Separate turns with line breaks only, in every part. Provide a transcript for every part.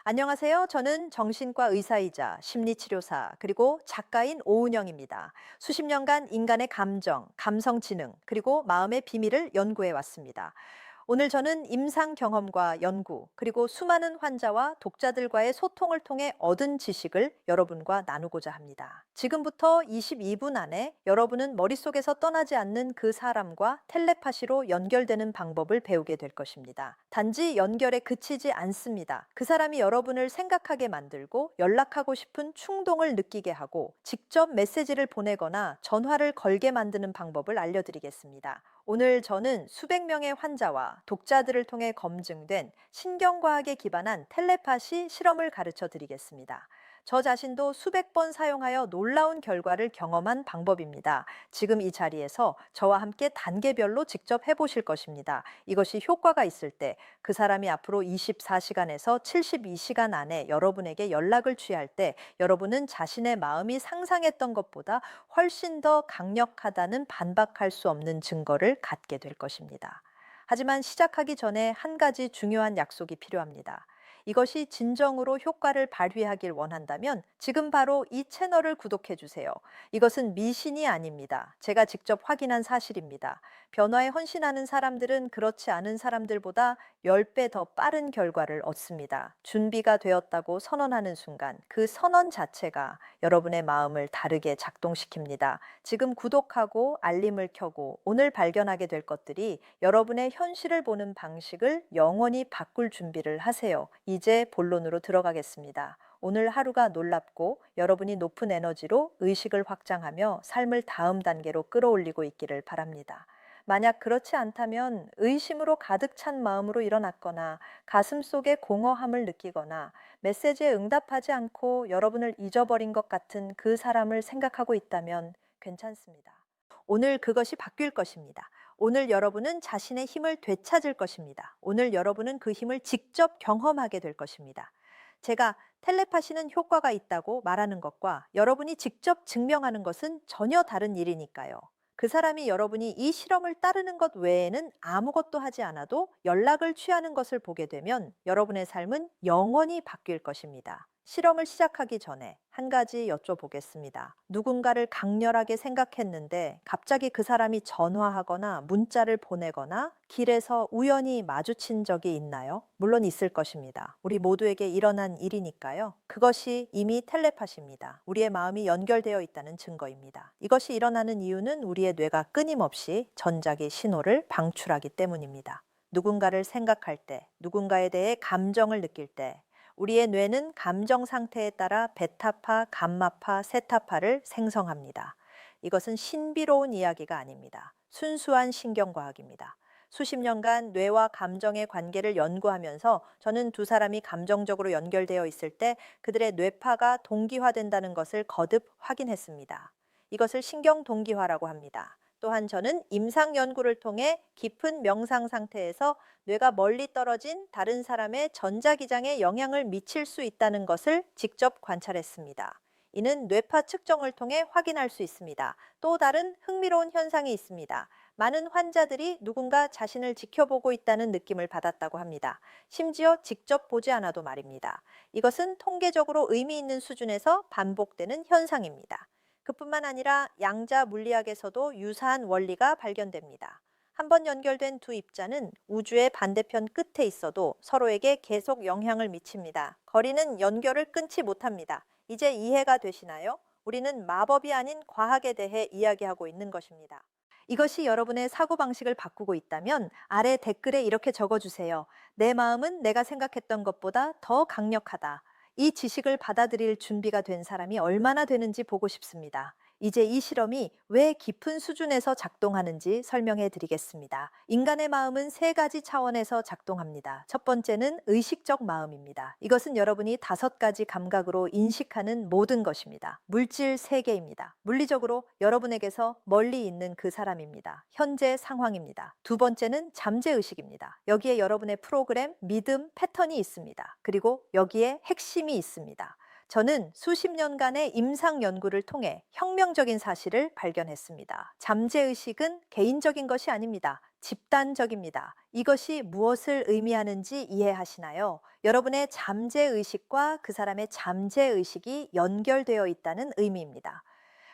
안녕하세요. 저는 정신과 의사이자 심리치료사, 그리고 작가인 오은영입니다. 수십 년간 인간의 감정, 감성 지능, 그리고 마음의 비밀을 연구해 왔습니다. 오늘 저는 임상 경험과 연구, 그리고 수많은 환자와 독자들과의 소통을 통해 얻은 지식을 여러분과 나누고자 합니다. 지금부터 22분 안에 여러분은 머릿속에서 떠나지 않는 그 사람과 텔레파시로 연결되는 방법을 배우게 될 것입니다. 단지 연결에 그치지 않습니다. 그 사람이 여러분을 생각하게 만들고 연락하고 싶은 충동을 느끼게 하고 직접 메시지를 보내거나 전화를 걸게 만드는 방법을 알려드리겠습니다. 오늘 저는 수백 명의 환자와 독자들을 통해 검증된 신경과학에 기반한 텔레파시 실험을 가르쳐 드리겠습니다. 저 자신도 수백 번 사용하여 놀라운 결과를 경험한 방법입니다. 지금 이 자리에서 저와 함께 단계별로 직접 해보실 것입니다. 이것이 효과가 있을 때 그 사람이 앞으로 24시간에서 72시간 안에 여러분에게 연락을 취할 때 여러분은 자신의 마음이 상상했던 것보다 훨씬 더 강력하다는 반박할 수 없는 증거를 갖게 될 것입니다. 하지만 시작하기 전에 한 가지 중요한 약속이 필요합니다. 이것이 진정으로 효과를 발휘하길 원한다면 지금 바로 이 채널을 구독해 주세요. 이것은 미신이 아닙니다. 제가 직접 확인한 사실입니다. 변화에 헌신하는 사람들은 그렇지 않은 사람들보다 10배 더 빠른 결과를 얻습니다. 준비가 되었다고 선언하는 순간 그 선언 자체가 여러분의 마음을 다르게 작동시킵니다. 지금 구독하고 알림을 켜고 오늘 발견하게 될 것들이 여러분의 현실을 보는 방식을 영원히 바꿀 준비를 하세요. 이제 본론으로 들어가겠습니다. 오늘 하루가 놀랍고 여러분이 높은 에너지로 의식을 확장하며 삶을 다음 단계로 끌어올리고 있기를 바랍니다. 만약 그렇지 않다면 의심으로 가득 찬 마음으로 일어났거나 가슴 속에 공허함을 느끼거나 메시지에 응답하지 않고 여러분을 잊어버린 것 같은 그 사람을 생각하고 있다면 괜찮습니다. 오늘 그것이 바뀔 것입니다. 오늘 여러분은 자신의 힘을 되찾을 것입니다. 오늘 여러분은 그 힘을 직접 경험하게 될 것입니다. 제가 텔레파시는 효과가 있다고 말하는 것과 여러분이 직접 증명하는 것은 전혀 다른 일이니까요. 그 사람이 여러분이 이 실험을 따르는 것 외에는 아무것도 하지 않아도 연락을 취하는 것을 보게 되면 여러분의 삶은 영원히 바뀔 것입니다. 실험을 시작하기 전에 한 가지 여쭤보겠습니다. 누군가를 강렬하게 생각했는데 갑자기 그 사람이 전화하거나 문자를 보내거나 길에서 우연히 마주친 적이 있나요? 물론 있을 것입니다. 우리 모두에게 일어난 일이니까요. 그것이 이미 텔레파시입니다. 우리의 마음이 연결되어 있다는 증거입니다. 이것이 일어나는 이유는 우리의 뇌가 끊임없이 전자기 신호를 방출하기 때문입니다. 누군가를 생각할 때, 누군가에 대해 감정을 느낄 때, 우리의 뇌는 감정 상태에 따라 베타파, 감마파, 세타파를 생성합니다. 이것은 신비로운 이야기가 아닙니다. 순수한 신경과학입니다. 수십 년간 뇌와 감정의 관계를 연구하면서 저는 두 사람이 감정적으로 연결되어 있을 때 그들의 뇌파가 동기화된다는 것을 거듭 확인했습니다. 이것을 신경 동기화라고 합니다. 또한 저는 임상 연구를 통해 깊은 명상 상태에서 뇌가 멀리 떨어진 다른 사람의 전자기장에 영향을 미칠 수 있다는 것을 직접 관찰했습니다. 이는 뇌파 측정을 통해 확인할 수 있습니다. 또 다른 흥미로운 현상이 있습니다. 많은 환자들이 누군가 자신을 지켜보고 있다는 느낌을 받았다고 합니다. 심지어 직접 보지 않아도 말입니다. 이것은 통계적으로 의미 있는 수준에서 반복되는 현상입니다. 그뿐만 아니라 양자 물리학에서도 유사한 원리가 발견됩니다. 한번 연결된 두 입자는 우주의 반대편 끝에 있어도 서로에게 계속 영향을 미칩니다. 거리는 연결을 끊지 못합니다. 이제 이해가 되시나요? 우리는 마법이 아닌 과학에 대해 이야기하고 있는 것입니다. 이것이 여러분의 사고방식을 바꾸고 있다면 아래 댓글에 이렇게 적어주세요. 내 마음은 내가 생각했던 것보다 더 강력하다. 이 지식을 받아들일 준비가 된 사람이 얼마나 되는지 보고 싶습니다. 이제 이 실험이 왜 깊은 수준에서 작동하는지 설명해 드리겠습니다. 인간의 마음은 세 가지 차원에서 작동합니다. 첫 번째는 의식적 마음입니다. 이것은 여러분이 5가지 감각으로 인식하는 모든 것입니다. 물질 세계입니다. 물리적으로 여러분에게서 멀리 있는 그 사람입니다. 현재 상황입니다. 두 번째는 잠재의식입니다. 여기에 여러분의 프로그램, 믿음, 패턴이 있습니다. 그리고 여기에 핵심이 있습니다. 저는 수십 년간의 임상 연구를 통해 혁명적인 사실을 발견했습니다. 잠재의식은 개인적인 것이 아닙니다. 집단적입니다. 이것이 무엇을 의미하는지 이해하시나요? 여러분의 잠재의식과 그 사람의 잠재의식이 연결되어 있다는 의미입니다.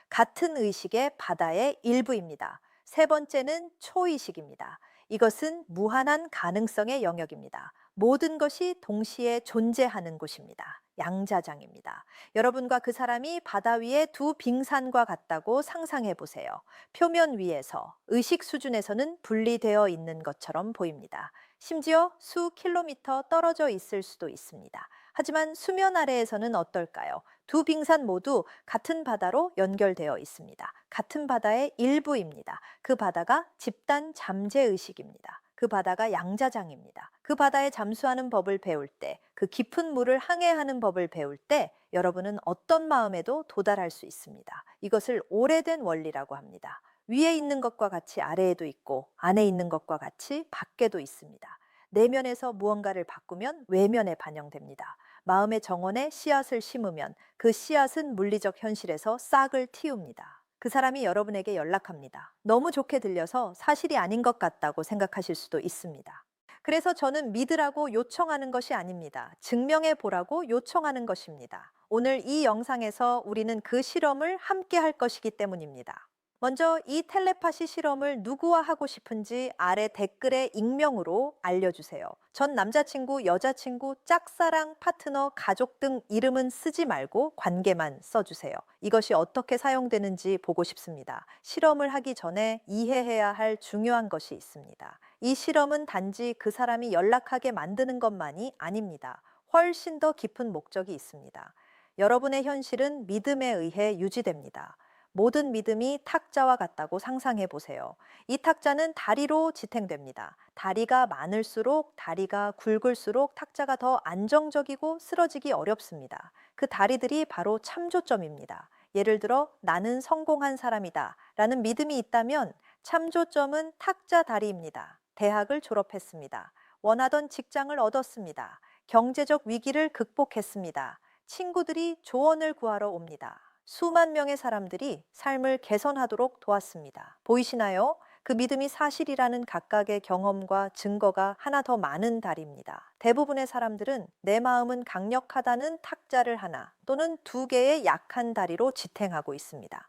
같은 의식의 바다의 일부입니다. 세 번째는 초의식입니다. 이것은 무한한 가능성의 영역입니다. 모든 것이 동시에 존재하는 곳입니다. 양자장입니다. 여러분과 그 사람이 바다 위에 두 빙산과 같다고 상상해 보세요. 표면 위에서, 의식 수준에서는 분리되어 있는 것처럼 보입니다. 심지어 수 킬로미터 떨어져 있을 수도 있습니다. 하지만 수면 아래에서는 어떨까요? 두 빙산 모두 같은 바다로 연결되어 있습니다. 같은 바다의 일부입니다. 그 바다가 집단 잠재의식입니다. 그 바다가 양자장입니다. 그 바다에 잠수하는 법을 배울 때, 그 깊은 물을 항해하는 법을 배울 때 여러분은 어떤 마음에도 도달할 수 있습니다. 이것을 오래된 원리라고 합니다. 위에 있는 것과 같이 아래에도 있고 안에 있는 것과 같이 밖에도 있습니다. 내면에서 무언가를 바꾸면 외면에 반영됩니다. 마음의 정원에 씨앗을 심으면 그 씨앗은 물리적 현실에서 싹을 틔웁니다. 그 사람이 여러분에게 연락합니다. 너무 좋게 들려서 사실이 아닌 것 같다고 생각하실 수도 있습니다. 그래서 저는 믿으라고 요청하는 것이 아닙니다. 증명해 보라고 요청하는 것입니다. 오늘 이 영상에서 우리는 그 실험을 함께 할 것이기 때문입니다. 먼저 이 텔레파시 실험을 누구와 하고 싶은지 아래 댓글에 익명으로 알려주세요. 전 남자친구, 여자친구, 짝사랑, 파트너, 가족 등 이름은 쓰지 말고 관계만 써주세요. 이것이 어떻게 사용되는지 보고 싶습니다. 실험을 하기 전에 이해해야 할 중요한 것이 있습니다. 이 실험은 단지 그 사람이 연락하게 만드는 것만이 아닙니다. 훨씬 더 깊은 목적이 있습니다. 여러분의 현실은 믿음에 의해 유지됩니다. 모든 믿음이 탁자와 같다고 상상해 보세요. 이 탁자는 다리로 지탱됩니다. 다리가 많을수록, 다리가 굵을수록 탁자가 더 안정적이고 쓰러지기 어렵습니다. 그 다리들이 바로 참조점입니다. 예를 들어 나는 성공한 사람이다 라는 믿음이 있다면 참조점은 탁자 다리입니다. 대학을 졸업했습니다. 원하던 직장을 얻었습니다. 경제적 위기를 극복했습니다. 친구들이 조언을 구하러 옵니다. 수만 명의 사람들이 삶을 개선하도록 도왔습니다. 보이시나요? 그 믿음이 사실이라는 각각의 경험과 증거가 하나 더 많은 달입니다. 대부분의 사람들은 내 마음은 강력하다는 탁자를 하나 또는 두 개의 약한 다리로 지탱하고 있습니다.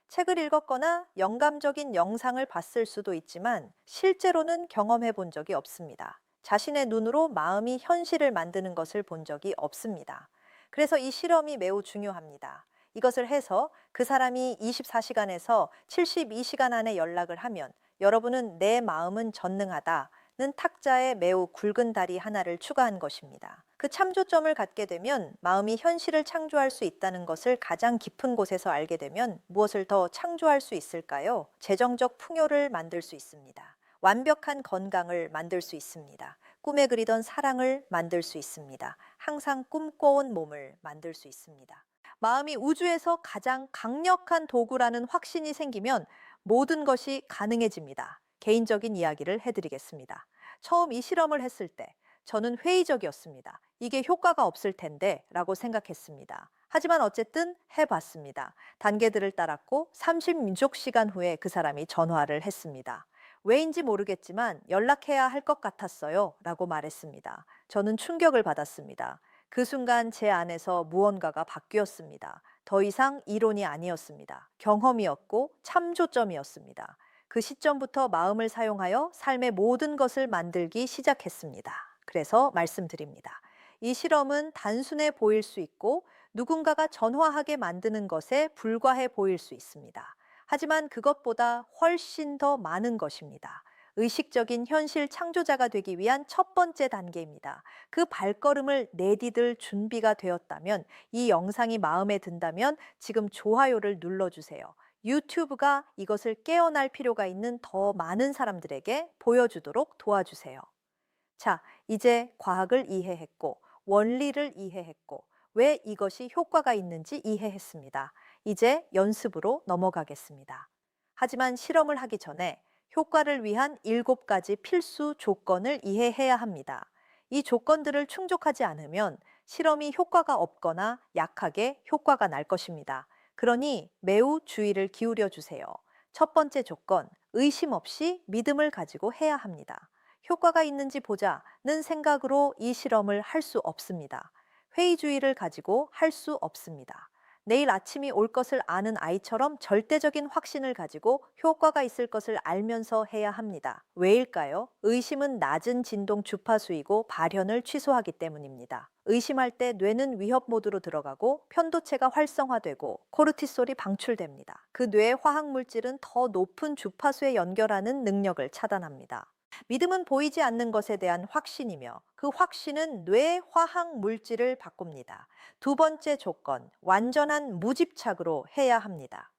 책을 읽었거나 영감적인 영상을 봤을 수도 있지만 실제로는 경험해 본 적이 없습니다. 자신의 눈으로 마음이 현실을 만드는 것을 본 적이 없습니다. 그래서 이 실험이 매우 중요합니다. 이것을 해서 그 사람이 24시간에서 72시간 안에 연락을 하면 여러분은 내 마음은 전능하다는 탁자에 매우 굵은 다리 하나를 추가한 것입니다. 그 참조점을 갖게 되면 마음이 현실을 창조할 수 있다는 것을 가장 깊은 곳에서 알게 되면 무엇을 더 창조할 수 있을까요? 재정적 풍요를 만들 수 있습니다. 완벽한 건강을 만들 수 있습니다. 꿈에 그리던 사랑을 만들 수 있습니다. 항상 꿈꿔온 몸을 만들 수 있습니다. 마음이 우주에서 가장 강력한 도구라는 확신이 생기면 모든 것이 가능해집니다. 개인적인 이야기를 해드리겠습니다. 처음 이 실험을 했을 때 저는 회의적이었습니다. 이게 효과가 없을 텐데 라고 생각했습니다. 하지만 어쨌든 해봤습니다. 단계들을 따랐고 30민족시간 후에 그 사람이 전화를 했습니다. 왜인지 모르겠지만 연락해야 할 것 같았어요 라고 말했습니다. 저는 충격을 받았습니다. 그 순간 제 안에서 무언가가 바뀌었습니다. 더 이상 이론이 아니었습니다. 경험이었고 참조점이었습니다. 그 시점부터 마음을 사용하여 삶의 모든 것을 만들기 시작했습니다. 그래서 말씀드립니다. 이 실험은 단순해 보일 수 있고 누군가가 전화하게 만드는 것에 불과해 보일 수 있습니다. 하지만 그것보다 훨씬 더 많은 것입니다. 의식적인 현실 창조자가 되기 위한 첫 번째 단계입니다. 그 발걸음을 내디딜 준비가 되었다면, 이 영상이 마음에 든다면 지금 좋아요를 눌러주세요. 유튜브가 이것을 깨어날 필요가 있는 더 많은 사람들에게 보여주도록 도와주세요. 자, 이제 과학을 이해했고, 원리를 이해했고, 왜 이것이 효과가 있는지 이해했습니다. 이제 연습으로 넘어가겠습니다. 하지만 실험을 하기 전에 효과를 위한 7가지 필수 조건을 이해해야 합니다. 이 조건들을 충족하지 않으면 실험이 효과가 없거나 약하게 효과가 날 것입니다. 그러니 매우 주의를 기울여 주세요. 첫 번째 조건, 의심 없이 믿음을 가지고 해야 합니다. 효과가 있는지 보자는 생각으로 이 실험을 할 수 없습니다. 회의주의를 가지고 할 수 없습니다. 내일 아침이 올 것을 아는 아이처럼 절대적인 확신을 가지고 효과가 있을 것을 알면서 해야 합니다. 왜일까요? 의심은 낮은 진동 주파수이고 발현을 취소하기 때문입니다. 의심할 때 뇌는 위협 모드로 들어가고 편도체가 활성화되고 코르티솔이 방출됩니다. 그 뇌의 화학 물질은 더 높은 주파수에 연결하는 능력을 차단합니다. 믿음은 보이지 않는 것에 대한 확신이며 그 확신은 뇌의 화학 물질을 바꿉니다. 두 번째 조건, 완전한 무집착으로 해야 합니다.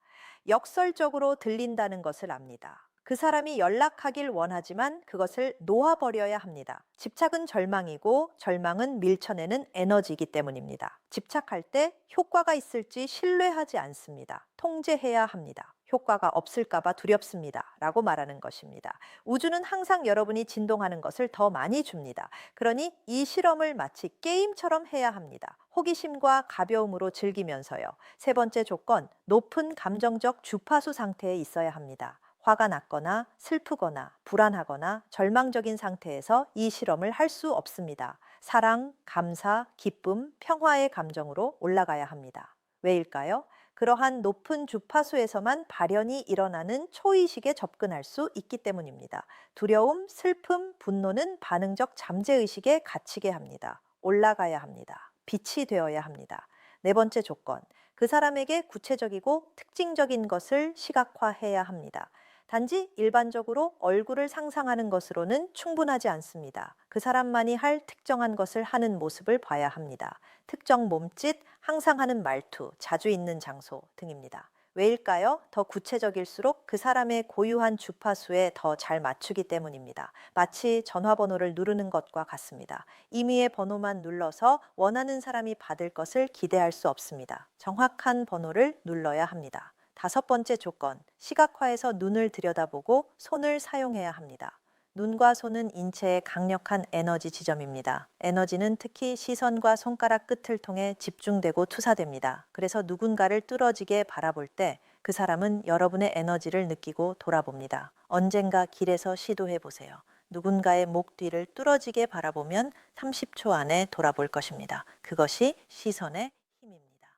역설적으로 들린다는 것을 압니다. 그 사람이 연락하길 원하지만 그것을 놓아버려야 합니다. 집착은 절망이고 절망은 밀쳐내는 에너지이기 때문입니다. 집착할 때 효과가 있을지 신뢰하지 않습니다. 통제해야 합니다. 효과가 없을까봐 두렵습니다. 라고 말하는 것입니다. 우주는 항상 여러분이 진동하는 것을 더 많이 줍니다. 그러니 이 실험을 마치 게임처럼 해야 합니다. 호기심과 가벼움으로 즐기면서요. 세 번째 조건, 높은 감정적 주파수 상태에 있어야 합니다. 화가 났거나 슬프거나 불안하거나 절망적인 상태에서 이 실험을 할 수 없습니다. 사랑, 감사, 기쁨, 평화의 감정으로 올라가야 합니다. 왜일까요? 그러한 높은 주파수에서만 발현이 일어나는 초의식에 접근할 수 있기 때문입니다. 두려움, 슬픔, 분노는 반응적 잠재의식에 갇히게 합니다. 올라가야 합니다. 빛이 되어야 합니다. 네 번째 조건, 그 사람에게 구체적이고 특징적인 것을 시각화해야 합니다. 단지 일반적으로 얼굴을 상상하는 것으로는 충분하지 않습니다. 그 사람만이 할 특정한 것을 하는 모습을 봐야 합니다. 특정 몸짓, 항상 하는 말투, 자주 있는 장소 등입니다. 왜일까요? 더 구체적일수록 그 사람의 고유한 주파수에 더 잘 맞추기 때문입니다. 마치 전화번호를 누르는 것과 같습니다. 임의의 번호만 눌러서 원하는 사람이 받을 것을 기대할 수 없습니다. 정확한 번호를 눌러야 합니다. 다섯 번째 조건, 시각화해서 눈을 들여다보고 손을 사용해야 합니다. 눈과 손은 인체의 강력한 에너지 지점입니다. 에너지는 특히 시선과 손가락 끝을 통해 집중되고 투사됩니다. 그래서 누군가를 뚫어지게 바라볼 때 그 사람은 여러분의 에너지를 느끼고 돌아봅니다. 언젠가 길에서 시도해 보세요. 누군가의 목 뒤를 뚫어지게 바라보면 30초 안에 돌아볼 것입니다. 그것이 시선의 힘입니다.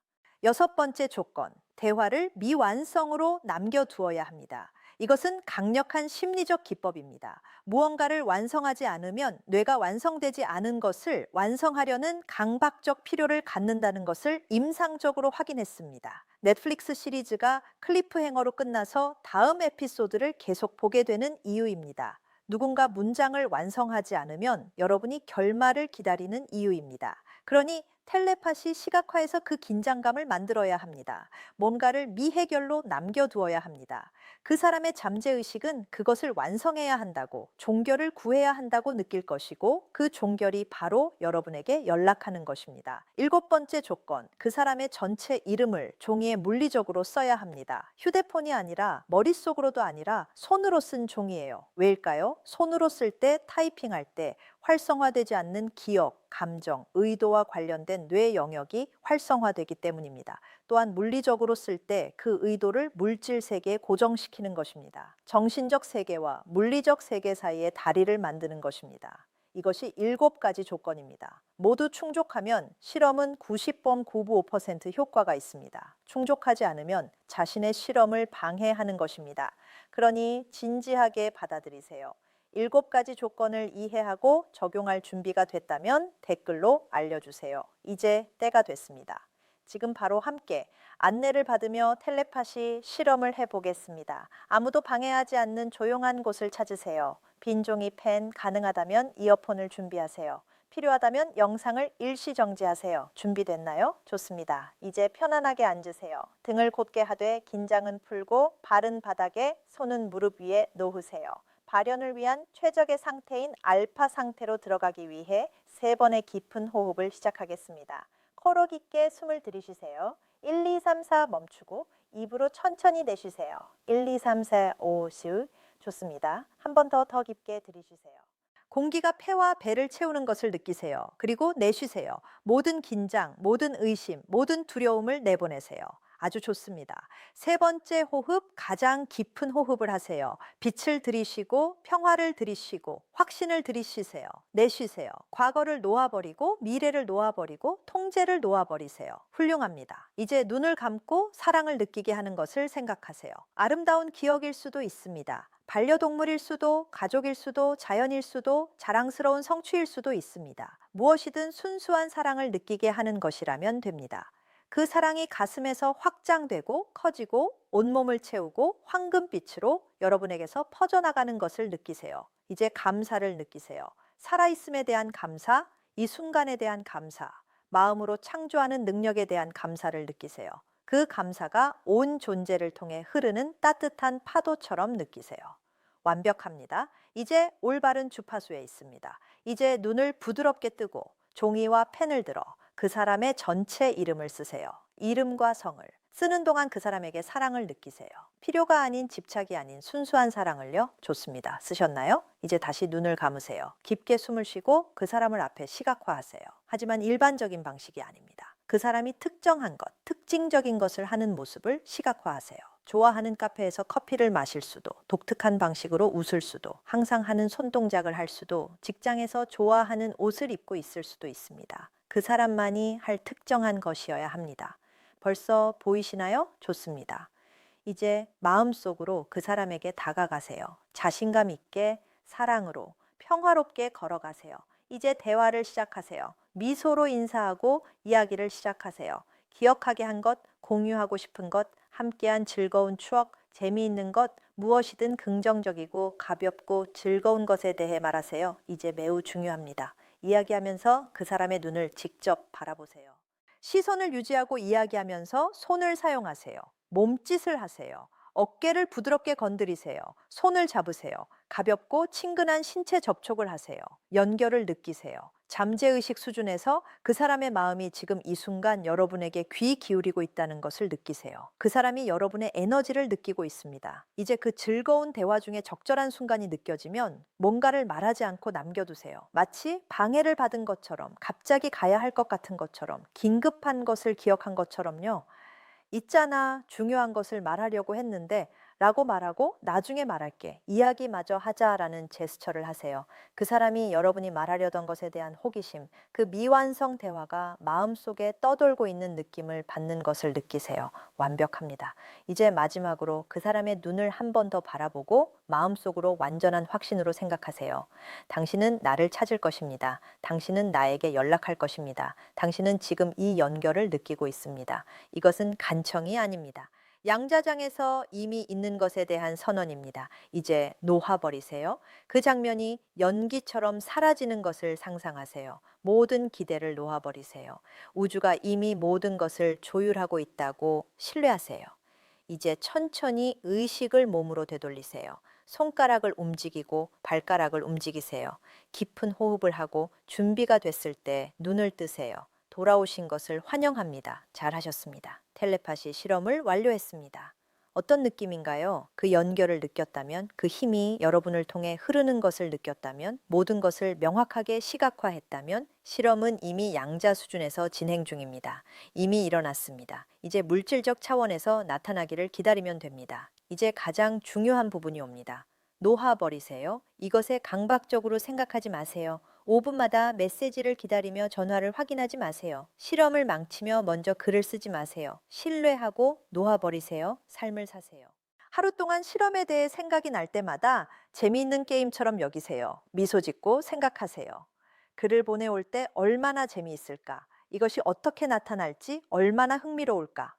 여섯 번째 조건, 대화를 미완성으로 남겨두어야 합니다. 이것은 강력한 심리적 기법입니다. 무언가를 완성하지 않으면 뇌가 완성되지 않은 것을 완성하려는 강박적 필요를 갖는다는 것을 임상적으로 확인했습니다. 넷플릭스 시리즈가 클리프행어로 끝나서 다음 에피소드를 계속 보게 되는 이유입니다. 누군가 문장을 완성하지 않으면 여러분이 결말을 기다리는 이유입니다. 그러니 텔레파시 시각화에서 그 긴장감을 만들어야 합니다. 뭔가를 미해결로 남겨두어야 합니다. 그 사람의 잠재의식은 그것을 완성해야 한다고, 종결을 구해야 한다고 느낄 것이고 그 종결이 바로 여러분에게 연락하는 것입니다. 일곱 번째 조건, 그 사람의 전체 이름을 종이에 물리적으로 써야 합니다. 휴대폰이 아니라 머릿속으로도 아니라 손으로 쓴 종이에요. 왜일까요? 손으로 쓸 때 타이핑할 때 활성화되지 않는 기억, 감정, 의도와 관련된 뇌 영역이 활성화되기 때문입니다. 또한 물리적으로 쓸 때 그 의도를 물질 세계에 고정시키는 것입니다. 정신적 세계와 물리적 세계 사이에 다리를 만드는 것입니다. 이것이 7가지 조건입니다. 모두 충족하면 실험은 90.995% 효과가 있습니다. 충족하지 않으면 자신의 실험을 방해하는 것입니다. 그러니 진지하게 받아들이세요. 7가지 조건을 이해하고 적용할 준비가 됐다면 댓글로 알려주세요. 이제 때가 됐습니다. 지금 바로 함께 안내를 받으며 텔레파시 실험을 해보겠습니다. 아무도 방해하지 않는 조용한 곳을 찾으세요. 빈 종이 펜, 가능하다면 이어폰을 준비하세요. 필요하다면 영상을 일시 정지하세요. 준비됐나요? 좋습니다. 이제 편안하게 앉으세요. 등을 곧게 하되 긴장은 풀고 발은 바닥에, 손은 무릎 위에 놓으세요. 발현을 위한 최적의 상태인 알파 상태로 들어가기 위해 3번의 깊은 호흡을 시작하겠습니다. 코로 깊게 숨을 들이쉬세요. 1, 2, 3, 4 멈추고 입으로 천천히 내쉬세요. 1, 2, 3, 4, 5, 6 좋습니다. 한 번 더 깊게 들이쉬세요. 공기가 폐와 배를 채우는 것을 느끼세요. 그리고 내쉬세요. 모든 긴장, 모든 의심, 모든 두려움을 내보내세요. 아주 좋습니다. 세 번째 호흡, 가장 깊은 호흡을 하세요. 빛을 들이쉬고 평화를 들이쉬고 확신을 들이쉬세요. 내쉬세요. 과거를 놓아버리고 미래를 놓아버리고 통제를 놓아버리세요. 훌륭합니다. 이제 눈을 감고 사랑을 느끼게 하는 것을 생각하세요. 아름다운 기억일 수도 있습니다. 반려동물일 수도, 가족일 수도, 자연일 수도, 자랑스러운 성취일 수도 있습니다. 무엇이든 순수한 사랑을 느끼게 하는 것이라면 됩니다. 그 사랑이 가슴에서 확장되고 커지고 온몸을 채우고 황금빛으로 여러분에게서 퍼져나가는 것을 느끼세요. 이제 감사를 느끼세요. 살아있음에 대한 감사, 이 순간에 대한 감사, 마음으로 창조하는 능력에 대한 감사를 느끼세요. 그 감사가 온 존재를 통해 흐르는 따뜻한 파도처럼 느끼세요. 완벽합니다. 이제 올바른 주파수에 있습니다. 이제 눈을 부드럽게 뜨고 종이와 펜을 들어 그 사람의 전체 이름을 쓰세요. 이름과 성을. 쓰는 동안 그 사람에게 사랑을 느끼세요. 필요가 아닌 집착이 아닌 순수한 사랑을요. 좋습니다. 쓰셨나요? 이제 다시 눈을 감으세요. 깊게 숨을 쉬고 그 사람을 앞에 시각화하세요. 하지만 일반적인 방식이 아닙니다. 그 사람이 특정한 것, 특징적인 것을 하는 모습을 시각화하세요. 좋아하는 카페에서 커피를 마실 수도, 독특한 방식으로 웃을 수도, 항상 하는 손동작을 할 수도, 직장에서 좋아하는 옷을 입고 있을 수도 있습니다. 그 사람만이 할 특정한 것이어야 합니다. 벌써 보이시나요? 좋습니다. 이제 마음속으로 그 사람에게 다가가세요. 자신감 있게, 사랑으로, 평화롭게 걸어가세요. 이제 대화를 시작하세요. 미소로 인사하고 이야기를 시작하세요. 기억하게 한 것, 공유하고 싶은 것, 함께한 즐거운 추억, 재미있는 것, 무엇이든 긍정적이고 가볍고 즐거운 것에 대해 말하세요. 이제 매우 중요합니다. 이야기하면서 그 사람의 눈을 직접 바라보세요. 시선을 유지하고 이야기하면서 손을 사용하세요. 몸짓을 하세요. 어깨를 부드럽게 건드리세요. 손을 잡으세요. 가볍고 친근한 신체 접촉을 하세요. 연결을 느끼세요. 잠재의식 수준에서 그 사람의 마음이 지금 이 순간 여러분에게 귀 기울이고 있다는 것을 느끼세요. 그 사람이 여러분의 에너지를 느끼고 있습니다. 이제 그 즐거운 대화 중에 적절한 순간이 느껴지면 뭔가를 말하지 않고 남겨두세요. 마치 방해를 받은 것처럼, 갑자기 가야 할 것 같은 것처럼, 긴급한 것을 기억한 것처럼요. 있잖아, 중요한 것을 말하려고 했는데 라고 말하고 나중에 말할게. 이야기마저 하자라는 제스처를 하세요. 그 사람이 여러분이 말하려던 것에 대한 호기심, 그 미완성 대화가 마음속에 떠돌고 있는 느낌을 받는 것을 느끼세요. 완벽합니다. 이제 마지막으로 그 사람의 눈을 한 번 더 바라보고 마음속으로 완전한 확신으로 생각하세요. 당신은 나를 찾을 것입니다. 당신은 나에게 연락할 것입니다. 당신은 지금 이 연결을 느끼고 있습니다. 이것은 간청이 아닙니다. 양자장에서 이미 있는 것에 대한 선언입니다. 이제 놓아버리세요. 그 장면이 연기처럼 사라지는 것을 상상하세요. 모든 기대를 놓아버리세요. 우주가 이미 모든 것을 조율하고 있다고 신뢰하세요. 이제 천천히 의식을 몸으로 되돌리세요. 손가락을 움직이고 발가락을 움직이세요. 깊은 호흡을 하고 준비가 됐을 때 눈을 뜨세요. 돌아오신 것을 환영합니다. 잘하셨습니다. 텔레파시 실험을 완료했습니다. 어떤 느낌인가요? 그 연결을 느꼈다면, 그 힘이 여러분을 통해 흐르는 것을 느꼈다면, 모든 것을 명확하게 시각화했다면, 실험은 이미 양자 수준에서 진행 중입니다. 이미 일어났습니다. 이제 물질적 차원에서 나타나기를 기다리면 됩니다. 이제 가장 중요한 부분이 옵니다. 놓아버리세요. 이것에 강박적으로 생각하지 마세요. 5분마다 메시지를 기다리며 전화를 확인하지 마세요. 실험을 망치며 먼저 글을 쓰지 마세요. 신뢰하고 놓아버리세요. 삶을 사세요. 하루 동안 실험에 대해 생각이 날 때마다 재미있는 게임처럼 여기세요. 미소 짓고 생각하세요. 글을 보내올 때 얼마나 재미있을까? 이것이 어떻게 나타날지 얼마나 흥미로울까?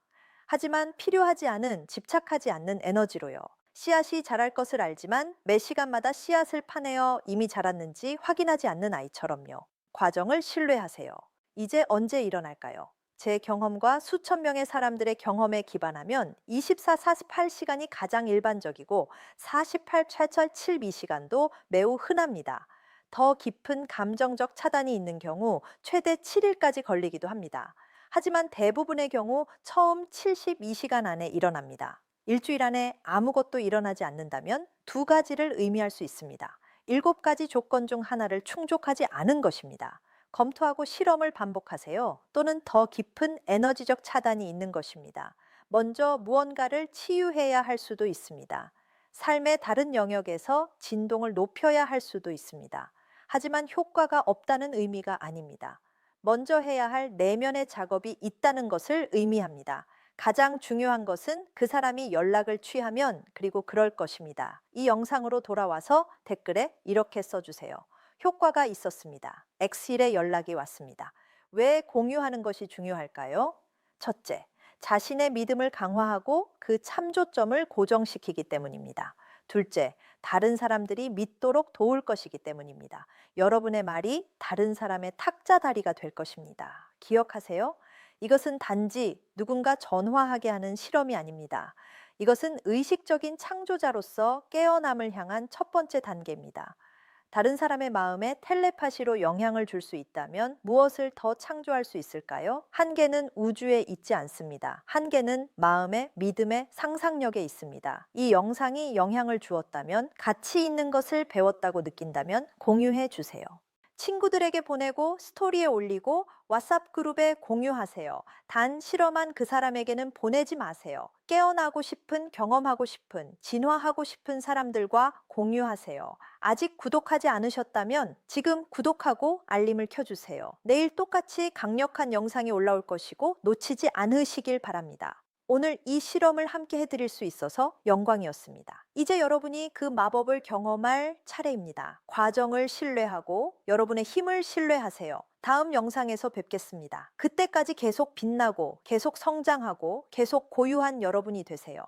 하지만 필요하지 않은, 집착하지 않는 에너지로요. 씨앗이 자랄 것을 알지만 매 시간마다 씨앗을 파내어 이미 자랐는지 확인하지 않는 아이처럼요. 과정을 신뢰하세요. 이제 언제 일어날까요? 제 경험과 수천 명의 사람들의 경험에 기반하면 24, 48시간이 가장 일반적이고 48, 72시간도 매우 흔합니다. 더 깊은 감정적 차단이 있는 경우 최대 7일까지 걸리기도 합니다. 하지만 대부분의 경우 처음 72시간 안에 일어납니다. 일주일 안에 아무것도 일어나지 않는다면 두 가지를 의미할 수 있습니다. 7가지 조건 중 하나를 충족하지 않은 것입니다. 검토하고 실험을 반복하세요. 또는 더 깊은 에너지적 차단이 있는 것입니다. 먼저 무언가를 치유해야 할 수도 있습니다. 삶의 다른 영역에서 진동을 높여야 할 수도 있습니다. 하지만 효과가 없다는 의미가 아닙니다. 먼저 해야 할 내면의 작업이 있다는 것을 의미합니다. 가장 중요한 것은 그 사람이 연락을 취하면 그리고 그럴 것입니다. 이 영상으로 돌아와서 댓글에 이렇게 써주세요. 효과가 있었습니다. X일의 연락이 왔습니다. 왜 공유하는 것이 중요할까요? 첫째, 자신의 믿음을 강화하고 그 참조점을 고정시키기 때문입니다. 둘째, 다른 사람들이 믿도록 도울 것이기 때문입니다. 여러분의 말이 다른 사람의 탁자다리가 될 것입니다. 기억하세요. 이것은 단지 누군가 전화하게 하는 실험이 아닙니다. 이것은 의식적인 창조자로서 깨어남을 향한 첫 번째 단계입니다. 다른 사람의 마음에 텔레파시로 영향을 줄 수 있다면 무엇을 더 창조할 수 있을까요? 한계는 우주에 있지 않습니다. 한계는 마음의 믿음의 상상력에 있습니다. 이 영상이 영향을 주었다면, 가치 있는 것을 배웠다고 느낀다면 공유해 주세요. 친구들에게 보내고 스토리에 올리고 왓츠앱 그룹에 공유하세요. 단 실험한 그 사람에게는 보내지 마세요. 깨어나고 싶은, 경험하고 싶은, 진화하고 싶은 사람들과 공유하세요. 아직 구독하지 않으셨다면 지금 구독하고 알림을 켜주세요. 내일 똑같이 강력한 영상이 올라올 것이고 놓치지 않으시길 바랍니다. 오늘 이 실험을 함께 해드릴 수 있어서 영광이었습니다. 이제 여러분이 그 마법을 경험할 차례입니다. 과정을 신뢰하고 여러분의 힘을 신뢰하세요. 다음 영상에서 뵙겠습니다. 그때까지 계속 빛나고 계속 성장하고 계속 고유한 여러분이 되세요.